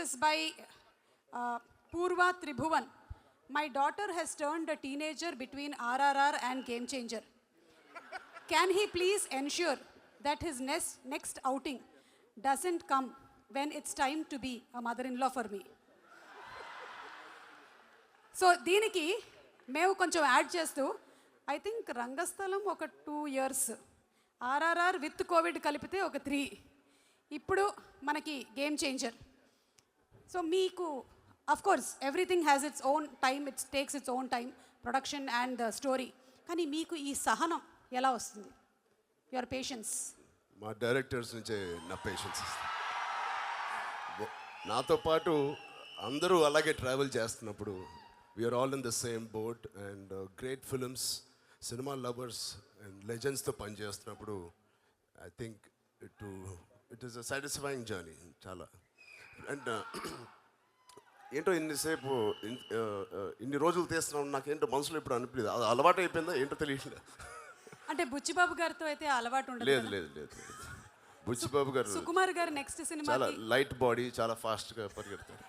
is by Purva Tribhuvan. My daughter has turned a teenager between RRR and Game Changer. Can he please ensure that his next outing doesn't come when it's time to be a mother-in-law for me? So దీనికి మేము కొంచెం add చేస్తూ I think రంగస్థలం ఒక 2 years, RRR with Covid కలిపితే ఒక 3, ఇప్పుడు మనకి game changer. So మీకు of course everything has its own time, it's takes its own time, production and story. కానీ మీకు ఈ సహనం ఎలా వస్తుంది? Your patience. మా డైరెక్టర్స్ నుంచే నా పేషెన్స్. నాతో పాటు అందరూ అలాగే ట్రావెల్ చేస్తున్నప్పుడు we're all in the same boat and great films, cinema lovers and లెజెండ్స్తో పనిచేస్తున్నప్పుడు I think it is a satisfying journey చాలా. అండ్ ఏంటో ఇన్నిసేపు ఇన్ని రోజులు తీస్తున్నాం, నాకేంటో మనసులో ఇప్పుడు అనిపించలేదు, అది అలవాటు అయిపోయిందా ఏంటో తెలియట్లేదు. అంటే బుచ్చిబాబు గారితో అయితే అలవాటు ఉండదు. లేదు లేదు లేదు, బుచ్చిబాబు గారు, సుకుమార్ గారు నెక్స్ట్ సినిమా చాలా లైట్ బాడీ, చాలా ఫాస్ట్గా పరిగెడతారు.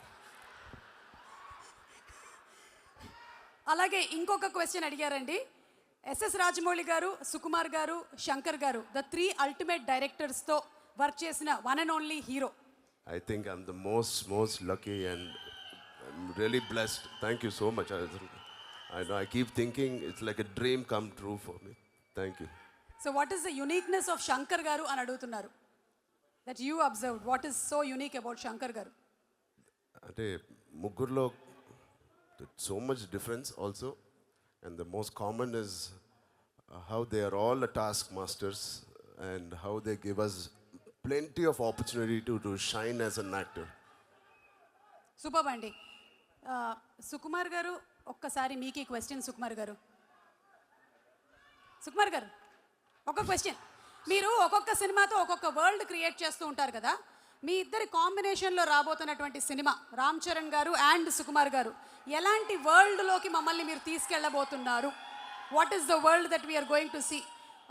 అలాగే ఇంకొక క్వశ్చన్ అడిగారండి. ఎస్ఎస్ రాజమౌళి గారు, సుకుమార్ గారు, శంకర్ గారు, ద 3 అల్టిమేట్ డైరెక్టర్స్తో వర్క్ చేసిన one and only hero. I think I'm the most lucky and I'm really blessed. Thank you so much. I keep thinking it's like a dream come true for me. Thank you. So what is the uniqueness of Shankar garu అని అడుగుతున్నారు. That you observed, what is so unique about Shankar garu? అంటే ముగ్గురులో so much difference also, and the most common is how they are all a taskmasters and how they give us plenty of opportunity to shine as an actor. Super అండి. సుకుమార్ గారు, ఒక్కసారి మీకు ఈ question. Sukumar గారు ఒక question. మీరు ఒక్కొక్క సినిమాతో ఒక్కొక్క వరల్డ్ క్రియేట్ చేస్తూ ఉంటారు కదా. మీ ఇద్దరి కాంబినేషన్లో రాబోతున్నటువంటి సినిమా రామ్ చరణ్ గారు అండ్ సుకుమార్ గారు, ఎలాంటి వరల్డ్లోకి మమ్మల్ని మీరు తీసుకెళ్ళబోతున్నారు? What is the world that we're going to see?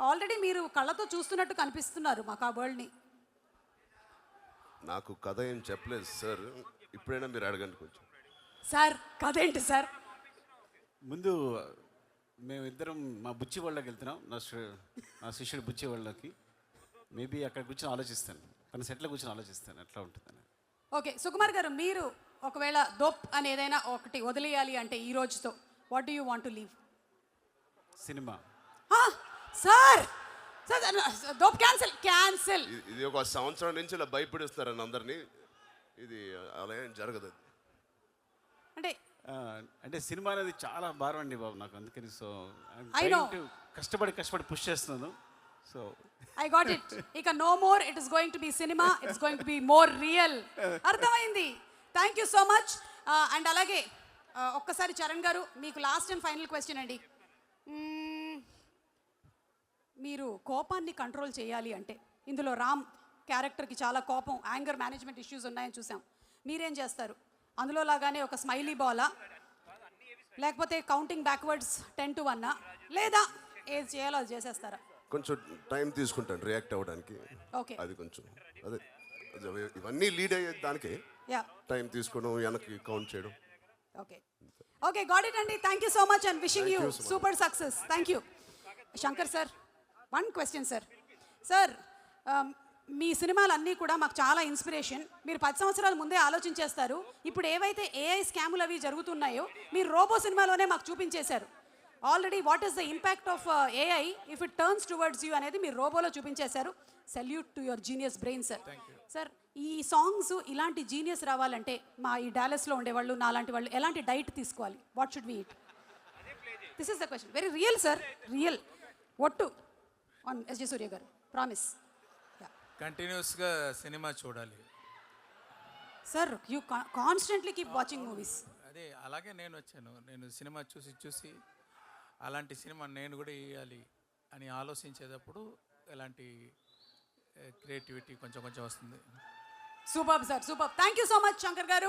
Already మీరు కళ్ళతో చూస్తున్నట్టు కనిపిస్తున్నారు మాకు ఆ వరల్డ్ని. నాకు కథ ఏం చెప్పలేదు సార్, ఇప్పుడైనా మీరు అడగండి కొంచెం. సార్ కథ ఏంటి సార్? ముందు మేమిద్దరం మా బుచ్చి వాళ్ళకి వెళ్తున్నాం, నా శిష్యుడు బుచ్చి వాళ్ళకి. మేబీ అక్కడ కూర్చొని ఆలోచిస్తాను, తన సెట్లో కూర్చొని ఆలోచిస్తాను ఎట్లా ఉంటుందని. ఓకే సుకుమార్ గారు, మీరు ఒకవేళ దోప్ అని ఏదైనా ఒకటి వదిలేయాలి అంటే ఈ రోజుతో, what do you want to leave? Cinema. Sir dope cancel. ఇది ఒక సంవత్సరం నుంచి ఇలా భయపడిస్తున్నారని అందరినీ, ఇది అలా ఏం జరగదు. అంటే సినిమా అనేది చాలా భారం అండి బాబు నాకు, అందుకని సో కష్టపడి పుష్ చేస్తున్నాను. So I got it. ఇక no more it is going to be cinema, it's going to be more real. అర్థమైంది. Thank you so much. And అలాగే ఒక్కసారి చరణ్ గారు, మీకు లాస్ట్ అండ్ ఫైనల్ క్వశ్చన్ అండి. మీరు కోపాన్ని కంట్రోల్ చేయాలి అంటే, ఇందులో రామ్ క్యారెక్టర్కి చాలా కోపం, యాంగర్ మేనేజ్మెంట్ ఇష్యూస్ ఉన్నాయని చూసాం. మీరేం చేస్తారు? అందులో లాగానే ఒక స్మైలీ బాలా, లేకపోతే కౌంటింగ్ బ్యాక్వర్డ్స్ 10 to 1, లేదా ఏది చేయాలో అది చేసేస్తారా? కొంచెం టైం తీసుకుంటాను రియాక్ట్ అవ్వడానికి. ఓకే, అది కొంచెం అదే ఇవన్నీ లీడ్ అయ్యే దానికి టైం తీసుకోవడం, వెనక్కి కౌంట్ చేయడం. ఓకే గాట్ ఇట్ అండి. Thank you so much and wishing you super success. Thank you. Shankar sir, one question sir. Sir మీ సినిమాలన్నీ కూడా మాకు చాలా ఇన్స్పిరేషన్. మీరు 10 సంవత్సరాల ముందే ఆలోచించేస్తారు. ఇప్పుడు ఏవైతే ఏఐ స్కాములు అవి జరుగుతున్నాయో మీరు రోబో సినిమాలోనే మాకు చూపించేశారు. Already what is the impact of AI if it turns towards you అనేది మీరు రోబోలో చూపించేశారు. Salute to your genius brain sir. Sir ఈ సాంగ్స్ ఇలాంటి జీనియస్ రావాలంటే మా ఈ డాలస్లో ఉండేవాళ్ళు, నా లాంటి వాళ్ళు ఎలాంటి డైట్ తీసుకోవాలి? What should we eat? This is the question. Very real sir, real. ఒట్టు ఆన్ ఎస్జే సూర్య గారు, ప్రామిస్. కంటిన్యూస్గా సినిమా చూడాలి sir. You constantly keep watching movies. అదే అలాగే నేను వచ్చాను. నేను సినిమా చూసి అలాంటి సినిమా నేను కూడా వేయాలి అని ఆలోచించేటప్పుడు ఎలాంటి క్రియేటివిటీ కొంచెం వస్తుంది. Super sir, super. Thank you so much Shankar గారు.